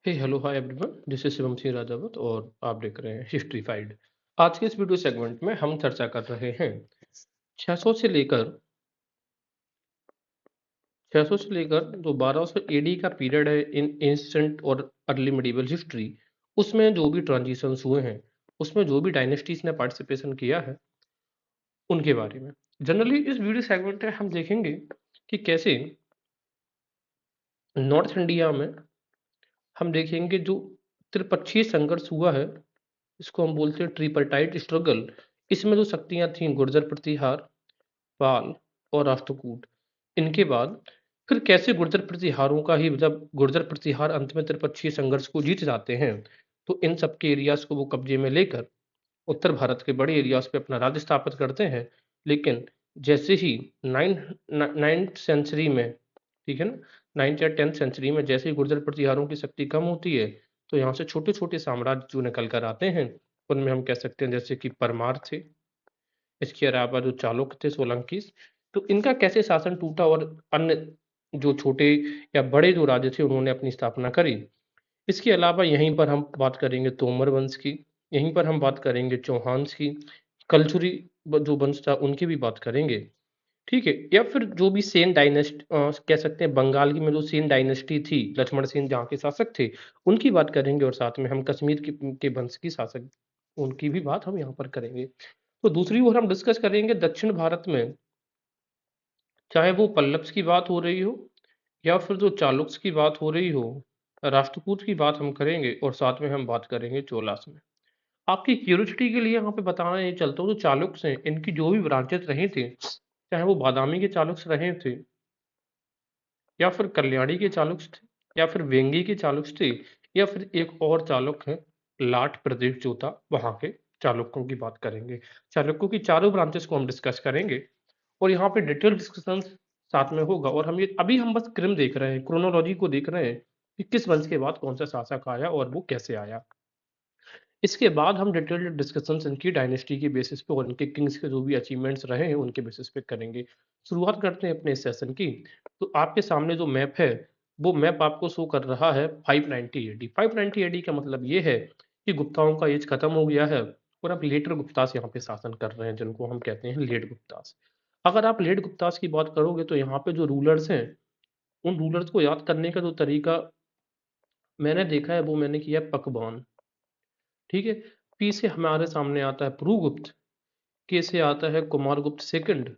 Hey hello hi everyone, this is Shivam Singh Rajawat और आप देख रहे हैं हिस्ट्रीफाइड। आज के इस वीडियो सेगमेंट में हम चर्चा कर रहे हैं 600 से लेकर 600 से लेकर जो 1200 एडी का पीरियड है इन एंशिएंट और अर्ली मिडिवल हिस्ट्री। उसमें जो भी ट्रांजिशंस हुए हैं, उसमें जो भी डायनेस्टीज ने पार्टिसिपेशन किया है, उनके बारे में जनरली इस वीडियो सेगमेंट में हम देखेंगे कि कैसे नॉर्थ इंडिया में हम देखेंगे जो त्रिपक्षीय संघर्ष हुआ है, इसको हम बोलते हैं ट्रिपरटाइट स्ट्रगल। इसमें जो शक्तियां थीं गुर्जर प्रतिहार, पाल और राष्ट्रकूट। इनके बाद फिर कैसे गुर्जर प्रतिहारों का ही जब गुर्जर प्रतिहार अंत में त्रिपक्षीय संघर्ष को जीत जाते हैं, तो इन सबके एरियाज को वो कब्जे में लेकर उत्तर भारत के बड़े एरियाज पे अपना राज्य स्थापित करते हैं। लेकिन जैसे ही नाइन्थ सेंचुरी में, ठीक है ना, 9th या 10th सेंचुरी में जैसे ही गुर्जर प्रतिहारों की शक्ति कम होती है, तो यहाँ से छोटे छोटे साम्राज्य जो निकल कर आते हैं, उनमें हम कह सकते हैं जैसे कि परमार थे, इसके अलावा जो चालुक्य थे, सोलंकी। तो इनका कैसे शासन टूटा और अन्य जो छोटे या बड़े जो राज्य थे उन्होंने अपनी स्थापना करी। इसके अलावा यहीं पर हम बात करेंगे तोमर वंश की, यहीं पर हम बात करेंगे चौहान्स की, कलचुरी जो वंश था उनकी भी बात करेंगे। ठीक है, या फिर जो भी सेन डायनेस्टी कह सकते हैं, बंगाल की में जो सेन डायनेस्टी थी, लक्ष्मण सेन जहाँ के शासक थे, उनकी बात करेंगे और साथ में हम कश्मीर के वंश की शासक, उनकी भी बात हम यहाँ पर करेंगे। तो दूसरी ओर हम डिस्कस करेंगे दक्षिण भारत में, चाहे वो पल्लव्स की बात हो रही हो या फिर जो चालुक्य की बात हो रही हो, राष्ट्रकूट की बात हम करेंगे और साथ में हम बात करेंगे चोलास में। आपकी क्यूरियोसिटी के लिए यहाँ पे बताना ये चलता हूँ, जो चालुक्य हैं इनकी जो भी ब्रांचेस रहे थे, चाहे वो बादामी के चालुक्य रहे थे या फिर कल्याणी के चालुक्य थे या फिर वेंगी के चालुक्य थे, या फिर एक और चालुक्य है लाट प्रदेश जो था वहां के चालुक्यों की बात करेंगे। चालुक्यों की चारों ब्रांचेस को हम डिस्कस करेंगे और यहाँ पे डिटेल डिस्कशन साथ में होगा। और हम ये अभी हम बस क्रम देख रहे हैं, क्रोनोलॉजी को देख रहे हैं कि किस वंश के बाद कौन सा शासक आया और वो कैसे आया। इसके बाद हम डिटेल्ड डिस्कशंस इनकी डायनेस्टी के बेसिस पे और इनके किंग्स के जो भी अचीवमेंट्स रहे हैं उनके बेसिस पे करेंगे। शुरुआत करते हैं अपने सेशन की। तो आपके सामने जो मैप है, वो मैप आपको शो कर रहा है 590 एडी। 590 एडी का मतलब ये है कि गुप्ताओं का एज खत्म हो गया है और अब लेटर गुप्तास यहाँ पे शासन कर रहे हैं, जिनको हम कहते हैं लेट गुप्तास। अगर आप लेट गुप्तास की बात करोगे तो यहाँ पे जो रूलर्स हैं, उन रूलर्स को याद करने का जो तरीका मैंने देखा है वो मैंने किया है पकवान। ठीक है, पी से हमारे सामने आता है पुरुगुप्त, के से आता है कुमारगुप्त सेकंड,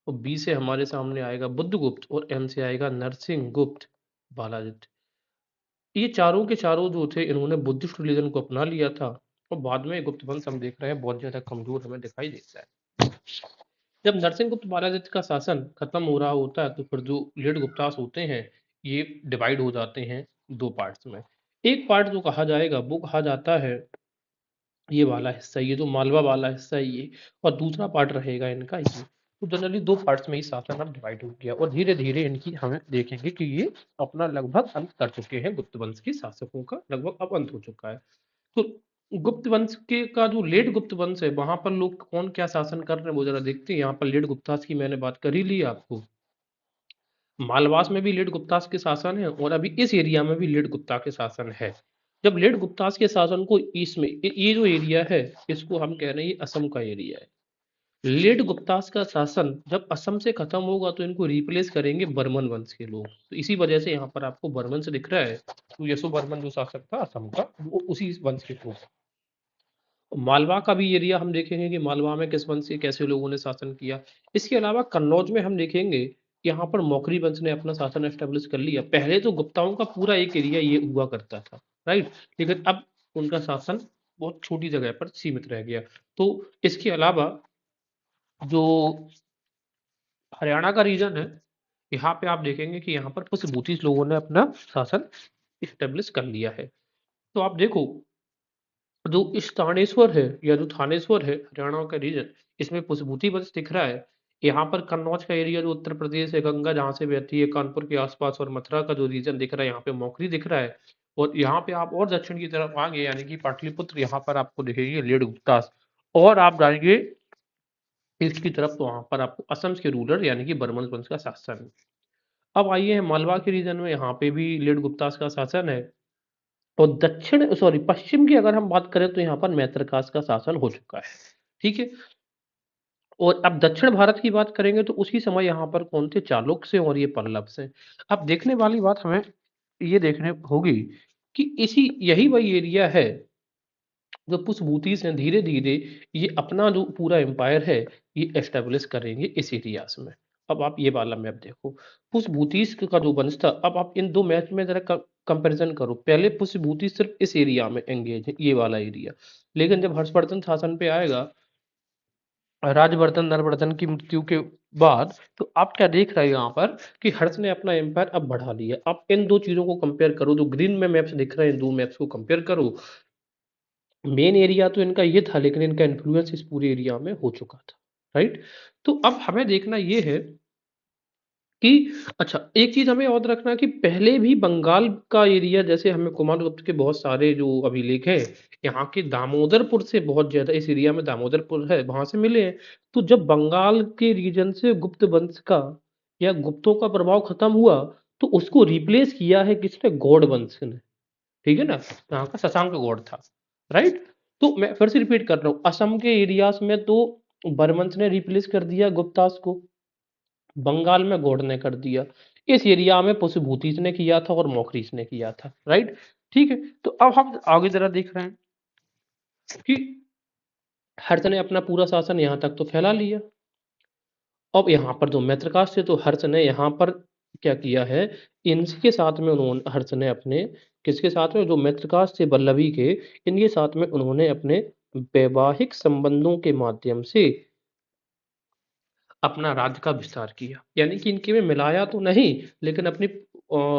और बी से हमारे सामने आएगा बुद्धगुप्त और एम से आएगा नरसिंह गुप्त बालाजित। ये चारों के चारों जो थे इन्होंने बुद्धिस्ट रिलीजन को अपना लिया था और बाद में गुप्त वंश हम देख रहे हैं बहुत ज्यादा कमजोर हमें दिखाई देता है। जब नरसिंह गुप्त बालाजित का शासन खत्म हो रहा होता है तो फिर जो लेट गुप्तास होते हैं ये डिवाइड हो जाते हैं दो पार्ट्स में। एक पार्ट जो कहा जाएगा वो कहा जाता है ये वाला हिस्सा, ये जो मालवा वाला हिस्सा है ये, और दूसरा पार्ट रहेगा इनका ये। तो जनरली दो पार्ट्स में ही शासन अब डिवाइड हो गया और धीरे धीरे इनकी हमें देखेंगे कि ये अपना लगभग अंत कर चुके हैं। गुप्त वंश के शासकों का लगभग अब अंत हो चुका है। तो गुप्त वंश के का जो लेट गुप्त वंश है वहां पर लोग कौन क्या शासन कर रहे हैं वो जरा देखते हैं। यहाँ पर लेट गुप्तास की मैंने बात कर ही ली आपको, मालवास में भी लेट गुप्तास के शासन है और अभी इस एरिया में भी लेट गुप्ता के शासन है। जब लेट गुप्तास के शासन को इसमें ये जो एरिया है इसको हम कह रहे हैं ये असम का एरिया है। लेट गुप्तास का शासन जब असम से खत्म होगा तो इनको रिप्लेस करेंगे बर्मन वंश के लोग। तो इसी वजह से यहाँ पर आपको बर्मन से दिख रहा है, तो यशो बर्मन जो शासक था असम का वो उसी वंश के लोग। मालवा का भी एरिया हम देखेंगे कि मालवा में किस वंश के कैसे लोगों ने शासन किया। इसके अलावा कन्नौज में हम देखेंगे कि यहाँ पर मौखरी वंश ने अपना शासन एस्टेब्लिश कर लिया। पहले तो गुप्ताओं का पूरा एक एरिया ये हुआ करता था, राइट, लेकिन अब उनका शासन बहुत छोटी जगह पर सीमित रह गया। तो इसके अलावा जो हरियाणा का रीजन है, यहाँ पे आप देखेंगे कि यहाँ पर कुछ बूटीज लोगों ने अपना शासन इस्टेब्लिश कर लिया है। तो आप देखो जो इस थानेश्वर है या जो थानेश्वर है हरियाणा का रीजन, इसमें पुष्पभूति वंश दिख रहा है। यहाँ पर कन्नौज का एरिया जो उत्तर प्रदेश है, गंगा जहाँ से बहती है, कानपुर के आसपास और मथुरा का जो रीजन दिख रहा है यहाँ पे मौखरी दिख रहा है। और यहाँ पे आप और दक्षिण की तरफ आगे यानी कि पाटलिपुत्र, यहाँ पर आपको दिखेगी लेड गुप्तास। और आप जाएंगे ईस्ट की तरफ तो वहां पर आपको असम के रूलर यानी कि बर्मन वंश का शासन। अब आइए हैं मालवा के रीजन में, यहाँ पे भी लेट गुप्तास का शासन है। और दक्षिण सॉरी पश्चिम की अगर हम बात करें तो यहाँ पर मैत्रकास का शासन हो चुका है। ठीक है। और अब दक्षिण भारत की बात करेंगे तो उसी समय यहाँ पर कौन थे, चालुक्य और ये पल्लव से। अब देखने वाली बात हमें ये देखने होगी कि इसी यही वही एरिया है जो पुष्पभूति से धीरे धीरे ये अपना जो पूरा एम्पायर है ये एस्टेब्लिश करेंगे इस एरियाज में। अब आप ये वाला मैप देखो, पुष्पभूतिस का जो वंश था, अब आप इन दो मैच में जरा कंपैरिजन करो। पहले पुष्पभूति सिर्फ इस एरिया में एंगेज है, ये वाला एरिया, लेकिन जब हर्षवर्धन शासन पे आएगा, राजवर्धन नरवर्धन की मृत्यु के बाद, तो आप क्या देख रहे हो यहाँ पर कि हर्ष ने अपना एम्पायर अब बढ़ा लिया। आप इन दो चीजों को कंपेयर करो, जो ग्रीन में मैप्स दिख रहे हैं, दो मैप्स को कंपेयर करो। मेन एरिया तो इनका ये था, लेकिन इनका इन्फ्लुएंस इस पूरे एरिया में हो चुका था। राइट। तो अब हमें देखना ये है कि अच्छा, एक चीज हमें याद रखना कि पहले भी बंगाल का एरिया, जैसे हमें कुमारगुप्त के बहुत सारे जो अभिलेख हैं, यहाँ के दामोदरपुर से बहुत ज्यादा, इस एरिया में दामोदरपुर है, वहां से मिले हैं। तो जब बंगाल के रीजन से गुप्त वंश का या गुप्तों का प्रभाव खत्म हुआ, तो उसको रिप्लेस किया है किसने, गौड़ वंश ने। ठीक है ना, यहाँ का शशांक गौड़ था। राइट। तो मैं फिर से रिपीट कर रहा हूँ, असम के एरियाज में तो बर्मन्स ने रिप्लेस कर दिया गुप्तास को, बंगाल में गौड़ ने कर दिया, इस एरिया में पुष्पभूतिस ने किया था और मौखरीस ने किया था। राइट। ठीक है। तो अब हम आगे जरा देख रहे हैं कि हर्ष ने अपना पूरा शासन यहाँ तक तो फैला लिया। अब यहाँ पर जो मैत्रकाश थे, तो हर्ष ने यहाँ पर क्या किया है, इनके साथ में उन्होंने, हर्ष ने अपने, किसके साथ में, जो मैत्रकाश थे वल्लभी के, इनके साथ में उन्होंने अपने वैवाहिक संबंधों के माध्यम से अपना राज्य का विस्तार किया। यानी कि इनके में मिलाया तो नहीं, लेकिन अपनी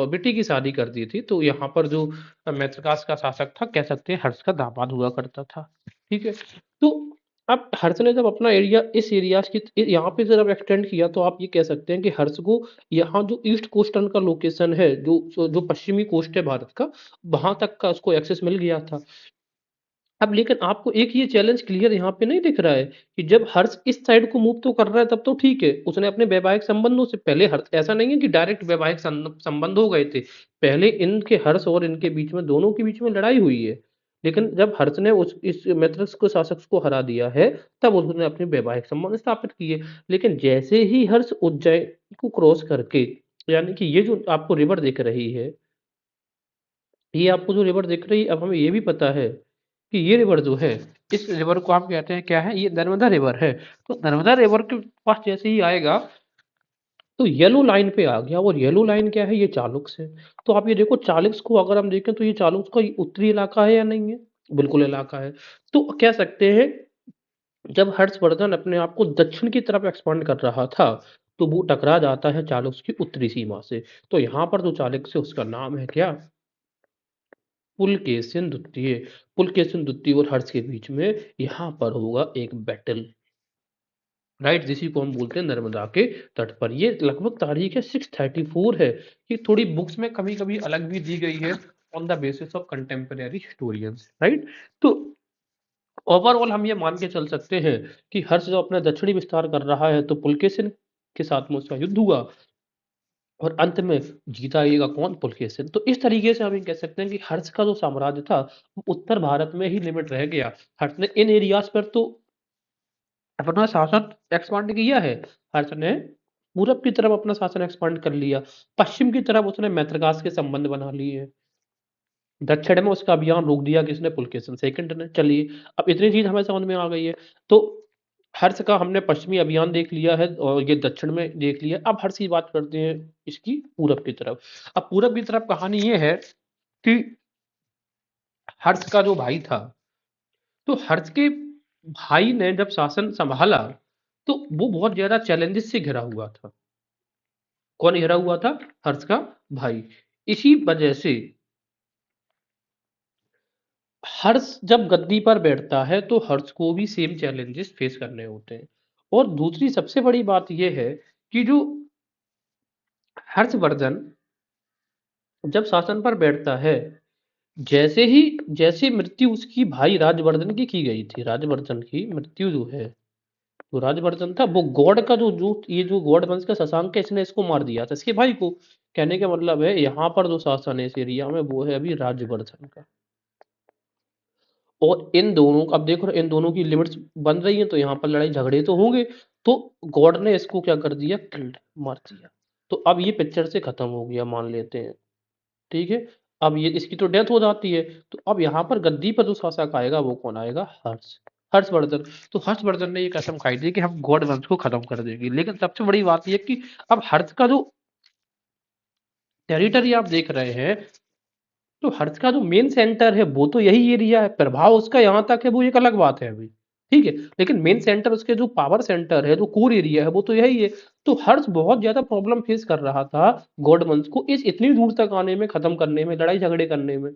बेटी की शादी कर दी थी। तो यहाँ पर जो मैत्रकाश का शासक था, कह सकते हैं हर्ष का दामाद हुआ करता था। ठीक है। तो अब हर्ष ने जब अपना एरिया, इस एरिया की यहाँ पे जब एक्सटेंड किया, तो आप ये कह सकते हैं कि हर्ष को यहाँ जो ईस्ट कोस्टर्न का लोकेशन है, जो जो पश्चिमी कोस्ट है भारत का, वहां तक का उसको एक्सेस मिल गया था। अब लेकिन आपको एक ये चैलेंज क्लियर यहाँ पे नहीं दिख रहा है कि जब हर्ष इस साइड को मूव तो कर रहा है, तब तो ठीक है, उसने अपने वैवाहिक संबंधों से पहले, हर्ष ऐसा नहीं है कि डायरेक्ट वैवाहिक संबंध हो गए थे, पहले इनके हर्ष और इनके बीच में, दोनों के बीच में लड़ाई हुई है। लेकिन जब हर्ष ने उस इस मैत्रस को, शासक को हरा दिया है, तब उसने अपने वैवाहिक संबंध स्थापित किए। लेकिन जैसे ही हर्ष उज्जैन को क्रॉस करके, यानी कि ये जो आपको रिवर दिख रही है, ये आपको जो रिवर दिख रही है, अब हमें ये भी पता है कि ये रिवर जो है, इस रिवर को आप कहते हैं क्या है, ये नर्मदा रिवर है। तो नर्मदा रिवर के पास जैसे ही आएगा, तो येलो लाइन पे आ गया, और येलो लाइन क्या है, ये चालुक्य है। तो आप ये देखो, चालुक्य को अगर हम देखें, तो ये चालुक्य का उत्तरी इलाका है या नहीं है, बिल्कुल इलाका है। तो कह सकते हैं, जब हर्षवर्धन अपने आप को दक्षिण की तरफ एक्सपांड कर रहा था, तो वो टकरा जाता है चालुक्य की उत्तरी सीमा से। तो यहाँ पर जो चालुक्य है, उसका नाम है क्या, पुलकेशिन द्वितीय। पुलकेशिन द्वितीय और हर्ष के बीच में यहाँ पर होगा एक बैटल। राइट, जिसी को हम बोलते हैं नर्मदा के तट पर। ये लगभग तारीख है 634 है। ये थोड़ी बुक्स में कभी कभी अलग भी दी गई है, on the basis of contemporary historians. Right. तो ओवरऑल हम ये मान के चल सकते हैं कि हर्ष जो अपना दक्षिणी विस्तार कर रहा है, तो पुलकेशिन के साथ में उसका युद्ध हुआ, और अंत में जीता आएगा कौन, पुलकेशिन। तो इस तरीके से हम ये कह सकते हैं कि हर्ष का जो साम्राज्य था, वो उत्तर भारत में ही लिमिट रह गया। हर्ष ने इन एरियाज पर तो अपना शासन एक्सपांड किया है, हर्ष ने पूरब की तरफ अपना शासन एक्सपांड कर लिया, पश्चिम की तरफ उसने मैत्रकाश के संबंध बना लिए हैं, दक्षिण में उसका अभियान रोक दिया किसने, पुलकेशिन सेकंड ने। चलिए, अब इतनी चीज हमें समझ में आ गई है। तो हर्ष का हमने पश्चिमी अभियान देख लिया है, और ये दक्षिण में देख लिया। अब हर्ष की बात करते हैं इसकी पूरब की तरफ। अब पूरब की तरफ कहानी ये है कि हर्ष का जो भाई था, तो हर्ष के भाई ने जब शासन संभाला, तो वो बहुत ज्यादा चैलेंजेस से घिरा हुआ था। कौन घिरा हुआ था, हर्ष का भाई। इसी वजह से हर्ष जब गद्दी पर बैठता है, तो हर्ष को भी सेम चैलेंजेस फेस करने होते हैं। और दूसरी सबसे बड़ी बात यह है कि जो हर्षवर्धन जब शासन पर बैठता है, जैसे मृत्यु उसकी भाई राजवर्धन की गई थी, राजवर्धन की मृत्यु जो है, तो राजवर्धन था वो गॉड का जो ये जो गॉड वंश का शशांक है इसने इसको मार दिया था इसके भाई को। कहने का मतलब है यहाँ पर जो शासन है इस एरिया में वो है अभी राजवर्धन का। और इन दोनों अब देखो इन दोनों की लिमिट्स बन रही हैं तो यहाँ पर लड़ाई झगड़े तो होंगे। तो गॉड ने इसको क्या कर दिया, किल्ड, मार दिया। तो अब ये पिक्चर से खत्म हो गया मान लेते हैं, ठीक है। अब ये इसकी तो डेथ हो जाती है। तो अब यहाँ पर गद्दी पर जो शासक आएगा वो कौन आएगा, हर्षवर्धन। तो हर्षवर्धन ने ये कसम खाई थी कि हम गॉड वंश को खत्म कर देंगे। लेकिन सबसे बड़ी बात यह कि अब हर्ष का जो टेरिटरी आप देख रहे हैं, तो हर्ष का जो मेन सेंटर है वो तो यही एरिया है, प्रभाव उसका यहाँ तक है वो एक अलग बात है अभी, ठीक है। लेकिन मेन सेंटर उसके जो पावर सेंटर है, जो कोर एरिया है वो तो यही है। तो हर्ष बहुत ज्यादा प्रॉब्लम फेस कर रहा था गॉड वंश को इस इतनी दूर तक आने में, खत्म करने में, लड़ाई झगड़े करने में,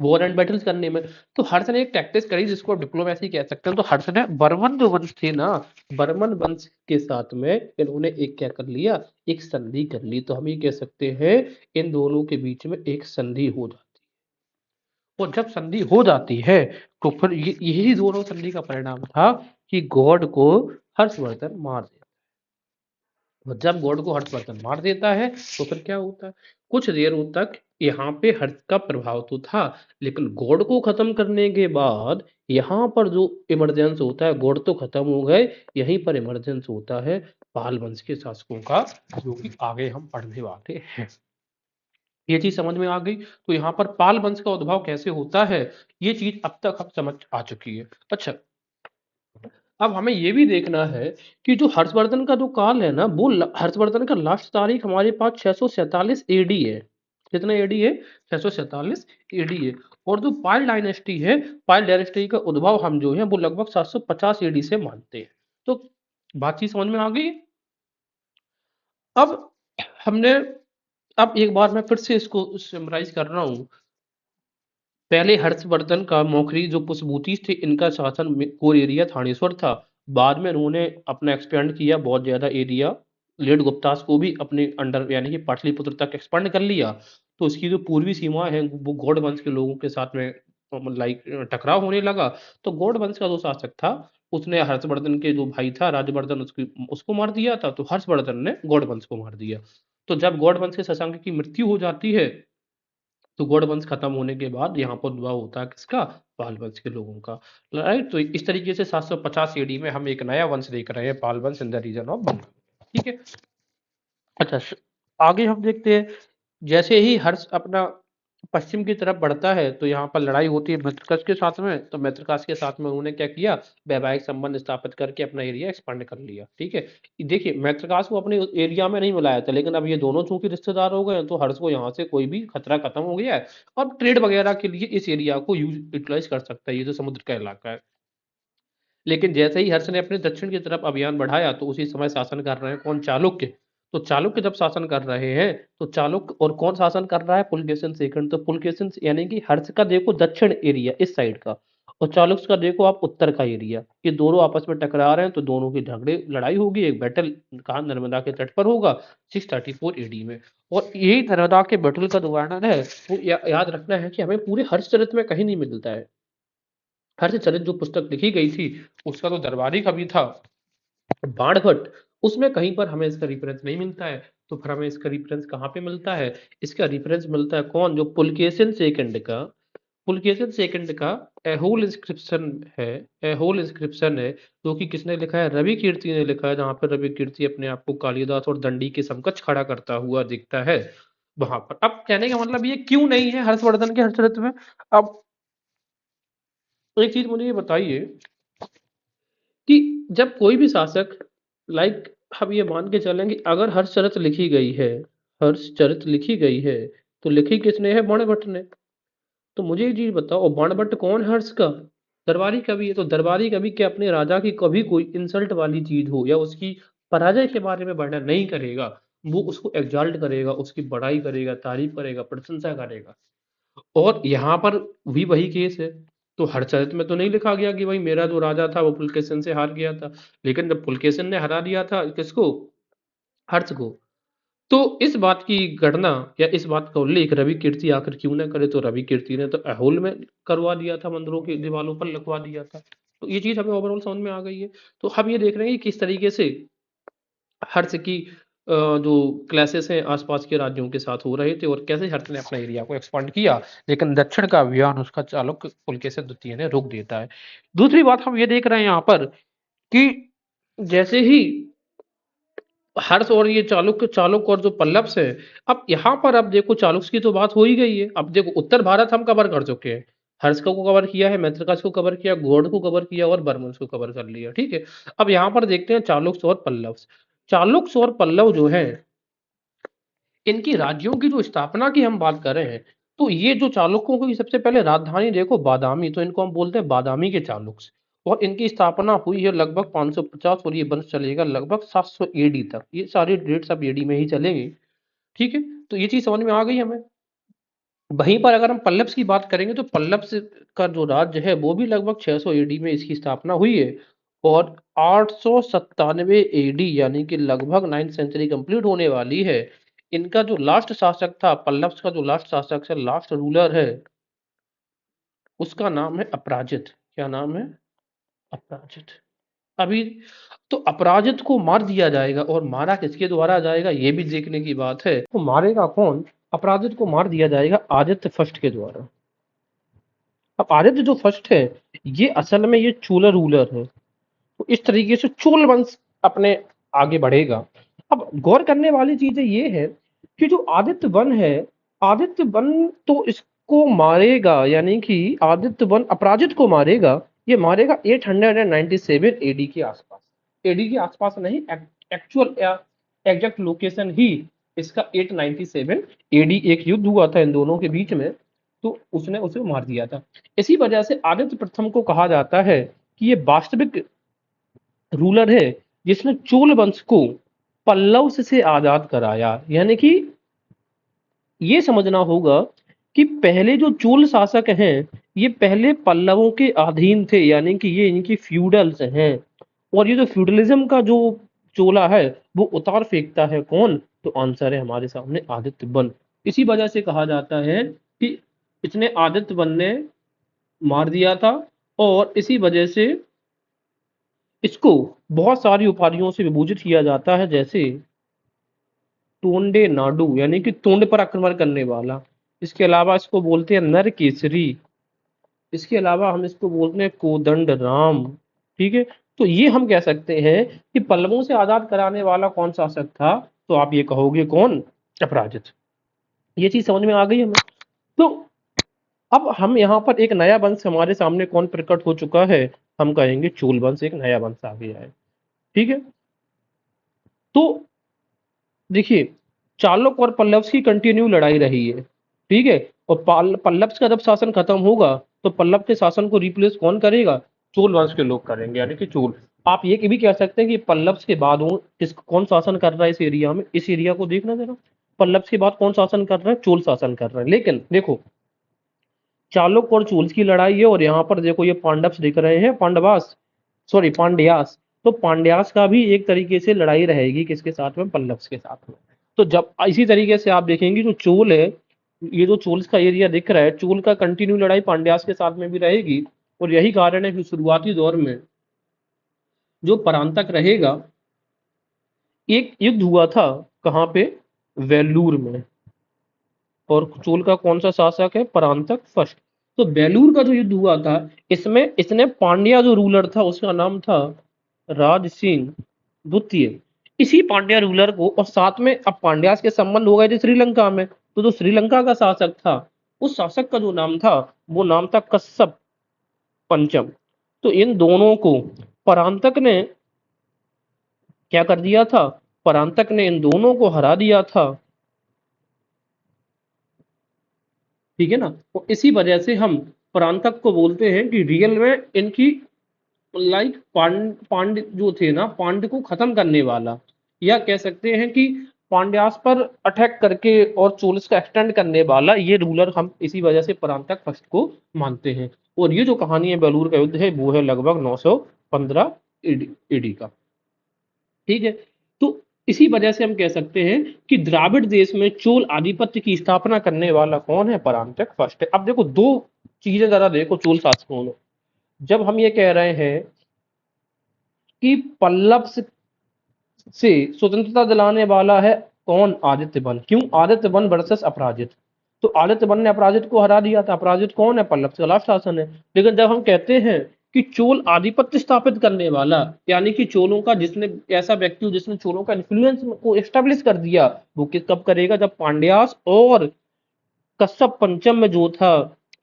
वॉर एंड बैटल्स करने में। तो हर्ष ने एक टैक्टिस करी जिसको आप डिप्लोमेसी कह सकते हैं। तो हर्ष ने बर्मन जो वंश थे ना, बर्मन वंश के साथ में इन्होंने एक क्या कर लिया, एक संधि कर ली। तो हम ये कह सकते हैं इन दोनों के बीच में एक संधि हो जाती है। और जब संधि हो जाती है तो फिर यही दोनों संधि का परिणाम था कि गॉड को हर्षवर्धन मार देता है। और जब गॉड को हर्षवर्धन मार देता है तो फिर क्या होता है, कुछ देर तक यहाँ पे हर्ष का प्रभाव तो था, लेकिन गॉड को खत्म करने के बाद यहाँ पर जो इमरजेंस होता है, गॉड तो खत्म हो गए, यहीं पर इमरजेंस होता है पाल वंश के शासकों का, जो कि आगे हम पढ़ने वाले हैं। ये चीज समझ में आ गई। तो यहाँ पर पाल वंश का उद्भव कैसे होता है, ये चीज अब तक हम समझ आ चुकी है। अच्छा, अब हमें ये भी देखना है कि जो हर्षवर्धन का जो काल है ना, वो हर्षवर्धन का लास्ट तारीख हमारे पास 647 एडी है। कितना एडी है, 647 एडी है। और जो पाल डायनेस्टी है, पाल डायनेस्टी का उद्भव हम जो है वो लगभग 750 एडी से मानते हैं। तो बात चीज समझ में आ गई। अब हमने, अब एक बार मैं फिर से इसको समराइज कर रहा हूँ। पहले हर्षवर्धन का मौखरी जो पुष्पभूति थे इनका शासन कोर एरिया थानेश्वर था। बाद में उन्होंने अपना एक्सपेंड किया बहुत ज्यादा एरिया, लेट गुप्तास को भी अपने अंडर यानी कि पाटलिपुत्र तक एक्सपेंड कर लिया। तो उसकी जो पूर्वी सीमा है वो गौड़ वंश के लोगों के साथ में लाइक टकराव होने लगा। तो गौड़ वंश का जो शासक था उसने हर्षवर्धन के जो भाई था राजवर्धन उसको मार दिया था। तो हर्षवर्धन ने गौड़ वंश को मार दिया। तो जब गौड़ वंश के शशांक की मृत्यु हो जाती है तो गौड़ वंश खत्म होने के बाद यहाँ पर उद्भव होता है किसका, पाल वंश के लोगों का। राइट। तो इस तरीके से 750 एडी में हम एक नया वंश देख रहे हैं, पाल वंश in the region of Bengal, ठीक है। अच्छा, आगे हम देखते हैं। जैसे ही हर्ष अपना पश्चिम की तरफ बढ़ता है तो यहाँ पर लड़ाई होती है मित्रकश के साथ में। तो मित्रकश के साथ में उन्होंने क्या किया, वैवाहिक संबंध स्थापित करके अपना एरिया एक्सपांड कर लिया, ठीक है। देखिए मित्रकाश को अपने एरिया में नहीं मिलाया था, लेकिन अब ये दोनों चूंकि रिश्तेदार हो गए हैं, तो हर्ष को यहाँ से कोई भी खतरा खत्म हो गया है। अब ट्रेड वगैरह के लिए इस एरिया को यूटिलाइज कर सकता है, ये जो समुद्र का इलाका है। लेकिन जैसे ही हर्ष ने अपने दक्षिण की तरफ अभियान बढ़ाया तो उसी समय शासन कर रहे हैं कौन, चालुक्य। तो चालुक्य जब शासन कर रहे हैं तो चालुक्य, और कौन शासन कर रहा है, पुलकेशिन सेकंड। तो पुलकेशिन यानी कि हर्ष का देखो दक्षिण एरिया इस साइड का, और चालुक्य का देखो आप उत्तर का एरिया, ये दोनों आपस में टकरा रहे हैं। तो दोनों की झगड़े लड़ाई होगी, एक बैटल कहाँ, नर्मदा के तट पर होगा 634 एडी में। और यही नर्मदा के बैटल का जो वर्णन है वो याद रखना है कि हमें पूरे हर्षचरित में कहीं नहीं मिलता है। हर्षचरित जो पुस्तक लिखी गई थी उसका तो दरबारी कवि था बाणभट्ट, उसमें कहीं पर हमें इसका रिफरेंस नहीं मिलता है। तो फिर हमें इसका रिफरेंस कहाँ पे मिलता है, इसका रिफरेंस मिलता है कौन, जो पुलकेशिन सेकंड का, पुलकेशिन सेकंड का एहोल इंस्क्रिप्शन है। एहोल इंस्क्रिप्शन है जो कि किसने लिखा है, रवि कीर्ति ने लिखा है। जहाँ पे रवि कीर्ति अपने आप को कालिदास और दंडी के समकक्ष खड़ा करता हुआ दिखता है वहां पर। अब कहने का मतलब ये क्यों नहीं है हर्षवर्धन के हर्षचरित में। अब एक चीज मुझे ये बताइए कि जब कोई भी शासक, लाइक हम ये मान के चलें कि अगर हर्षचरित लिखी गई है, हर्षचरित लिखी गई है, तो लिखी किसने है, बाणभट्ट ने। तो मुझे एक चीज बताओ, और बाणभट्ट कौन है, हर्ष का दरबारी कवि है। तो दरबारी कवि के अपने राजा की कभी कोई इंसल्ट वाली चीज हो या उसकी पराजय के बारे में वर्णन नहीं करेगा, वो उसको एग्जाल्ट करेगा, उसकी बड़ाई करेगा, तारीफ करेगा, प्रशंसा करेगा। और यहाँ पर भी वही केस है। तो हरचरित में तो नहीं लिखा गया कि भाई मेरा जो राजा था वो पुलकेशिन से हार गया था, लेकिन जब पुलकेशिन ने हरा दिया था किसको, हर्ष को। तो इस बात की गणना या इस बात का उल्लेख रवि कीर्ति आखिर क्यों ना करे। तो रवि कीर्ति ने तो अहोल में करवा दिया था, मंदिरों की दीवारों पर लिखवा दिया था। तो ये चीज हमें ओवरऑल समझ में आ गई है। तो हम ये देख रहे हैं कि किस तरीके से हर्ष की जो क्लासेस हैं आसपास के राज्यों के साथ हो रहे थे और कैसे हर्ष ने अपना एरिया को एक्सपांड किया, लेकिन दक्षिण का अभियान उसका चालुक्य पुलकेशिन द्वितीय ने रोक देता है। दूसरी बात हम ये देख रहे हैं यहाँ पर कि जैसे ही हर्ष और ये चालुक्य और जो पल्लव्स है, अब यहाँ पर अब देखो चालुक्य की तो बात हो ही गई है। अब देखो उत्तर भारत हम कवर कर चुके हैं, हर्ष को कवर किया है, मैत्रकाश को कवर किया, गौड़ को कवर किया और बर्मन्स को कवर कर लिया, ठीक है। अब यहाँ पर देखते हैं चालुक्य और पल्लव्स। चालुक्य और पल्लव जो है, इनकी राज्यों की जो स्थापना की हम बात कर रहे हैं, तो ये जो चालुक्यों की सबसे पहले राजधानी देखो बादामी, तो इनको हम बोलते हैं बादामी के चालुक्य। और इनकी स्थापना हुई है लगभग 550 और ये वंश चलेगा लगभग 700 एडी तक। ये सारे डेट्स अब एडी में ही चलेंगे, ठीक है। तो ये चीज समझ में आ गई हमें। वहीं पर अगर हम पल्लव्स की बात करेंगे तो पल्लव्स का जो राज्य है वो भी लगभग 600 एडी में इसकी स्थापना हुई है। और 897 एडी यानी कि लगभग 9th सेंचुरी कंप्लीट होने वाली है। इनका जो लास्ट शासक था, पल्लव्स का जो लास्ट शासक है, लास्ट रूलर है, उसका नाम है अपराजित। क्या नाम है? अपराजित। अभी तो अपराजित को मार दिया जाएगा, और मारा किसके द्वारा जाएगा ये भी देखने की बात है। तो मारेगा कौन? अपराजित को मार दिया जाएगा आदित्य फर्स्ट के द्वारा। अब आदित्य जो फर्स्ट है, ये असल में ये चोल रूलर है। तो इस तरीके से चोल वंश अपने आगे बढ़ेगा। अब गौर करने वाली चीजें ये है कि जो आदित्य वन है, आदित्य वन तो इसको मारेगा, यानी कि आदित्य वन अपराजित को मारेगा। ये मारेगा 897 एडी के आसपास। एडी के आसपास नहीं, एक्चुअल एग्जैक्ट लोकेशन ही इसका 897 एडी। एक युद्ध हुआ था इन दोनों के बीच में, तो उसने उसे मार दिया था। इसी वजह से आदित्य प्रथम को कहा जाता है कि ये वास्तविक रूलर है जिसने चोल वंश को पल्लव से आजाद कराया। यानी कि ये समझना होगा कि पहले जो चोल शासक हैं, ये पहले पल्लवों के अधीन थे, यानी कि ये इनकी फ्यूडल्स हैं। और ये जो फ्यूडलिज्म का जो चोला है वो उतार फेंकता है कौन? तो आंसर है हमारे सामने आदित्य वन। इसी वजह से कहा जाता है कि इसने आदित्य वन ने मार दिया था, और इसी वजह से इसको बहुत सारी उपाधियों से विभूषित किया जाता है, जैसे टोंडे नाडु यानी कि टोंड पर आक्रमण करने वाला। इसके अलावा इसको बोलते हैं नर केसरी। इसके अलावा हम इसको बोलते हैं कोदंड राम, ठीक है। तो ये हम कह सकते हैं कि पल्लवों से आजाद कराने वाला कौन शासक था? तो आप ये कहोगे कौन? अपराजित। ये चीज समझ में आ गई हमें। तो अब हम यहाँ पर एक नया वंश हमारे सामने कौन प्रकट हो चुका है? हम कहेंगे चोल वंश एक नया वंश आ गया है, ठीक है। तो देखिए, चालुक्य और पल्लव्स की कंटिन्यू लड़ाई रही है, ठीक है। और पल्लव्स का जब शासन खत्म होगा तो पल्लव के शासन को रिप्लेस कौन करेगा? चोल वंश के लोग करेंगे, यानी कि चोल। आप ये भी कह सकते हैं कि पल्लव्स के बाद किस कौन शासन कर रहा है इस एरिया में? इस एरिया को देखना जरा, पल्लव्स के बाद कौन शासन कर रहा है? चोल शासन कर रहा है। लेकिन देखो, चालुक्य और चोल की लड़ाई है, और यहाँ पर देखो ये पांडव्स दिख रहे हैं, पांडवास, सॉरी पांड्यास। तो पांड्यास का भी एक तरीके से लड़ाई रहेगी किसके साथ में? पल्लव्स के साथ में। तो जब इसी तरीके से आप देखेंगे जो चोल है, ये जो चोल्स का एरिया दिख रहा है, चोल का कंटिन्यू लड़ाई पांड्यास के साथ में भी रहेगी। और यही कारण है कि शुरुआती दौर में जो परांतक रहेगा, एक युद्ध हुआ था कहाँ पे? वेलूर में। और चोल का कौन सा शासक है? परांतक फर्स्ट। तो बेलूर का जो युद्ध हुआ था, इसमें इसने पांड्या जो रूलर था उसका नाम था राज सिंह द्वितीय। इसी पांड्या रूलर को, और साथ में अब पांड्यास के संबंध हो गए थे श्रीलंका में, तो जो श्रीलंका का शासक था, उस शासक का जो नाम था वो नाम था कश्यप पंचम। तो इन दोनों को परांतक ने क्या कर दिया था? परांतक ने इन दोनों को हरा दिया था, ठीक है ना। तो इसी वजह से हम परांतक को बोलते हैं कि रियल में इनकी लाइक पांड जो थे ना, पांड को खत्म करने वाला, या कह सकते हैं कि पांड्यास पर अटैक करके और चोल्स का एक्सटेंड करने वाला ये रूलर हम इसी वजह से परांतक फर्स्ट को मानते हैं। और ये जो कहानी है बेलूर का युद्ध है, वो है लगभग 915 ईडी का, ठीक है। तो इसी वजह से हम कह सकते हैं कि द्राविड़ देश में चोल आधिपत्य की स्थापना करने वाला कौन है? परांतक फर्स्ट है। अब देखो दो चीजें जरा देखो चोल शासकों में। जब हम ये कह रहे हैं कि पल्लव से स्वतंत्रता दिलाने वाला है कौन? आदित्य वन। क्यों? आदित्य वन वर्सेस अपराजित। तो आदित्य वन ने अपराजित को हरा दिया था। अपराजित कौन है? पल्लव का लास्ट शासन है। लेकिन जब हम कहते हैं कि चोल आधिपत्य स्थापित करने वाला, यानी कि चोलों का जिसने, ऐसा व्यक्ति जिसने चोलों का इन्फ्लुएंस को एस्टेब्लिश कर दिया, वो कब करेगा? जब पांड्यास और कश्यप पंचम में जो था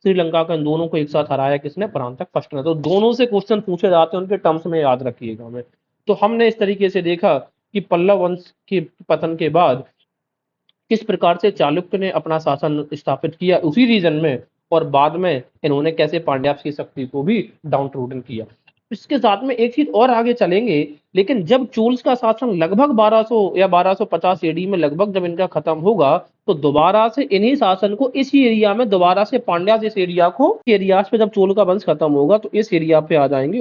श्रीलंका का, इन दोनों को एक साथ हराया किसने? परांतक फर्स्ट ने। तो दोनों से क्वेश्चन पूछे जाते हैं, उनके टर्म्स में याद रखिएगा हमें। तो हमने इस तरीके से देखा कि पल्लव वंश के पतन के बाद किस प्रकार से चालुक्य ने अपना शासन स्थापित किया उसी रीजन में, और बाद में इन्होंने कैसे पांड्यास की शक्ति को भी डाउन ट्रोडन किया। इसके साथ में एक चीज और आगे चलेंगे, लेकिन जब चोल्स का शासन लगभग 1200 या 1250 एडी में लगभग जब इनका खत्म होगा, तो दोबारा से इन्हीं शासन को इसी एरिया में दोबारा से पांड्यास, इस एरिया को, एरियाज पे जब चोल का वंश खत्म होगा तो इस एरिया पे आ जाएंगे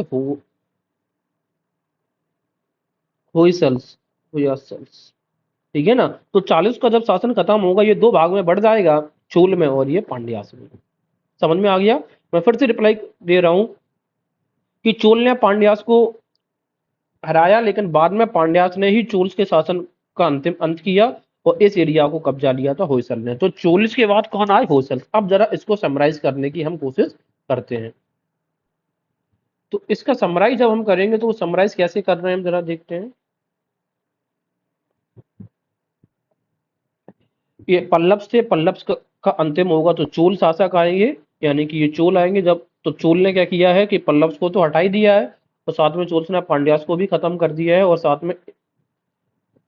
होयसल्स। होयसल्स, ठीक है ना। तो 40 का जब शासन खत्म होगा, ये दो भाग में बढ़ जाएगा, चोल में और ये पांड्यास में। समझ में आ गया? मैं फिर से रिप्लाई दे रहा हूं कि चोल ने पांड्यास को हराया, लेकिन बाद में पांड्यास ने ही चोल्स के शासन का अंतिम अंत किया और इस एरिया को कब्जा लिया था होयसल ने। तो चोल्स के बाद कौन आए? होयसल। अब जरा इसको समराइज करने की हम कोशिश करते हैं। तो इसका समराइज जब हम करेंगे तो वो समराइज कैसे कर रहे हैं हम जरा देखते हैं। ये पल्लव से पल्लव का अंतिम होगा तो चोल शासक आएंगे, यानी कि ये चोल आएंगे। जब तो चोल ने क्या किया है कि पल्लव को तो हटा ही दिया है, और साथ में चोल ने पांड्यास को भी खत्म कर दिया है, और साथ में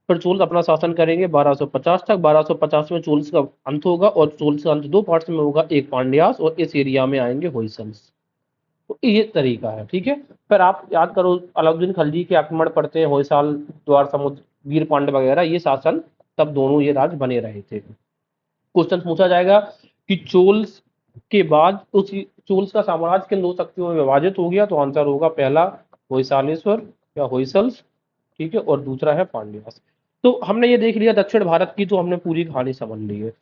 फिर चोल अपना शासन करेंगे 1250 तक। 1250 में चोल का अंत होगा, और चोल का अंत दो पार्ट्स में होगा, एक पांड्यास और इस एरिया में आएंगे होयसल्स। तो ये तरीका है, ठीक है। फिर आप याद करो अलाउद्दीन खिलजी के आक्रमण पड़ते हैं, होयसाल, द्वार समुद्र, वीर पांड्य वगैरह, ये शासन तब दोनों ये राज बने रहे थे। क्वेश्चन पूछा जाएगा कि चोल्स के बाद उस चोल्स का साम्राज्य किन दो शक्तियों में विभाजित हो गया, तो आंसर होगा पहला होयसालेश्वर या होयसल्स, ठीक है, और दूसरा है पांड्यास। तो हमने ये देख लिया दक्षिण भारत की, तो हमने पूरी कहानी समझ ली है।